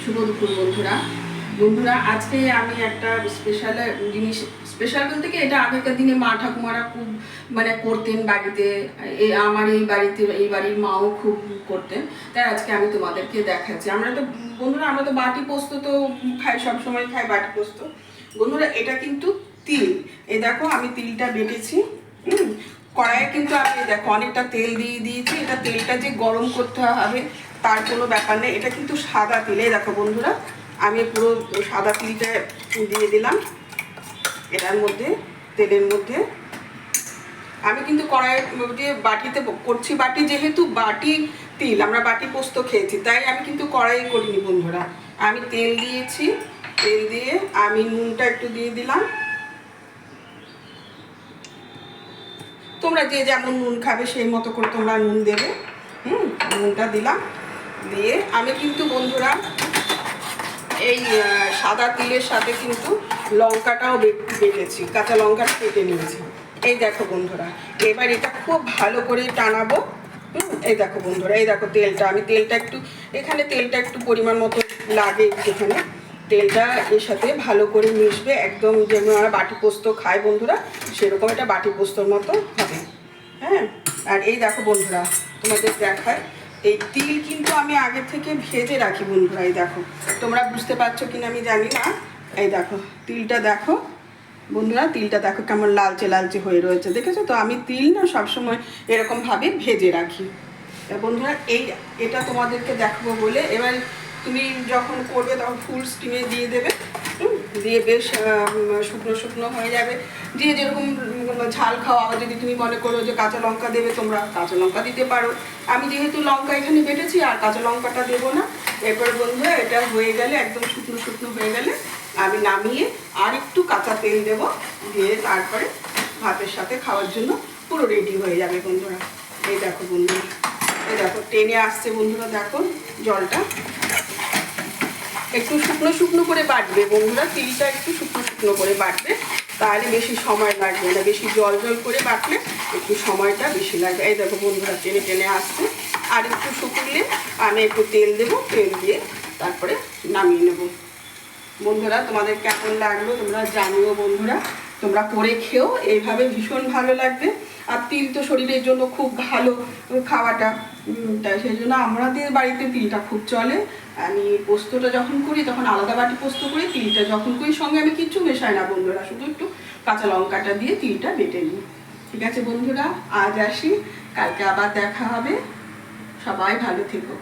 শুভ দুপুর বন্ধুরা। আজকে আমি একটা স্পেশাল জিনিস, স্পেশাল বলতে কি, এটা আগেকার দিনে মা ঠাকুমারা খুব করতেন বাড়িতে। আমার এই বাড়ির মাও খুব করতেন, তাই আজকে আমি তোমাদেরকে দেখাচ্ছি। আমরা তো বাটি পোস্ত তো খাই, সবসময় খাই বাটি পোস্ত। বন্ধুরা, এটা কিন্তু তিল। এই দেখো, আমি তিলটা বেটেছি। কড়াইয়ে কিন্তু আমি দেখো অনেকটা তেল দিয়ে দিয়েছি। এটা তেলটা যে গরম করতে হবে তার কোনো ব্যাপার নেই। এটা কিন্তু সাদা তিল। এই দেখো বন্ধুরা, আমি পুরো সাদা তিলটা দিয়ে দিলাম এটার মধ্যে, তেলের মধ্যে। আমি কিন্তু কড়াইয়ে দিয়ে বাটিতে করছি, বাটি যেহেতু বাটি তিল, আমরা বাটি পোস্ত খেয়েছি, তাই আমি কিন্তু কড়াই করিনি বন্ধুরা। আমি তেল দিয়েছি, তেল দিয়ে আমি নুনটা একটু দিয়ে দিলাম। তোমরা যে যেমন নুন খাবে সেই মতো করে তোমরা নুন দেবে। নুনটা দিলাম, দিয়ে আমি কিন্তু বন্ধুরা এই সাদা তিলের সাথে কিন্তু লঙ্কাটাও বেটেছি, কাঁচা লঙ্কাটা কেটে নিয়েছি। এই দেখো বন্ধুরা, এবার এটা খুব ভালো করে টানাবো। এই দেখো বন্ধুরা, এই দেখো তেলটা, আমি তেলটা একটু এখানে তেলটা একটু পরিমাণ মতো লাগে এখানে। তেলটা এর সাথে ভালো করে মিশবে, একদম যেমন আমরা বাটি পোস্ত খাই বন্ধুরা, সেরকম এটা বাটি পোস্তর মতো হবে। হ্যাঁ, আর এই দেখো বন্ধুরা, তোমাদের দেখায় এই তিল কিন্তু আমি আগে থেকে ভেজে রাখি বন্ধুরা। এই দেখো, তোমরা বুঝতে পারছো কিনা আমি জানি না। এই দেখো তিলটা দেখো বন্ধুরা, তিলটা দেখো কেমন লালচে লালচে হয়ে রয়েছে, দেখেছো তো? আমি তিল না সবসময় এরকমভাবে ভেজে রাখি বন্ধুরা। এটা তোমাদেরকে দেখাবো বলে, এবার তুমি যখন করবে তখন ফুল স্টিমে দিয়ে দেবে। দিয়ে বেশ শুকনো শুকনো হয়ে যাবে। দিয়ে যেরকম ঝাল খাওয়া, যদি তুমি মনে করো যে কাঁচা লঙ্কা দেবে, তোমরা কাঁচা লঙ্কা দিতে পারো। আমি যেহেতু লঙ্কা এখানে বেটেছি, আর কাঁচা লঙ্কাটা দেবো না। এরপরে বন্ধুরা এটা হয়ে গেলে, একদম শুকনো শুকনো হয়ে গেলে, আমি নামিয়ে আর একটু কাঁচা তেল দেবো, দিয়ে তারপরে ভাতের সাথে খাওয়ার জন্য পুরো রেডি হয়ে যাবে বন্ধুরা। এই দেখো বন্ধুরা, এই দেখো টেনে আসছে বন্ধুরা, দেখো জলটা একটু শুকনো শুকনো করে বাটবে বন্ধুরা। তিলটা একটু শুকনো শুকনো করে বাটবে, তাহলে বেশি সময় লাগবে না। বেশি জল জল করে বাটলে একটু সময়টা বেশি লাগবে। এই দেখো বন্ধুরা, টেনে টেনে আসছে। আর একটু শুকলে আমি একটু তেল দেবো, তেল দিয়ে তারপরে নামিয়ে নেব। বন্ধুরা, তোমাদের কেমন লাগলো তোমরা জানিও বন্ধুরা। তোমরা করে খেও, এইভাবে ভীষণ ভালো লাগবে। আর তিল তো শরীরের জন্য খুব ভালো খাওয়াটা, তাই সেই জন্য আমাদের বাড়িতে তিলটা খুব চলে। আমি পোস্তটা যখন করি তখন আলাদা বাটি পোস্ত করি, তিলটা যখন করি সঙ্গে আমি কিচ্ছু মেশাই না বন্ধুরা, শুধু একটু কাঁচা লঙ্কাটা দিয়ে তিলটা বেটে নিই। ঠিক আছে বন্ধুরা, আজ আসি, কালকে আবার দেখা হবে। সবাই ভালো থেকো।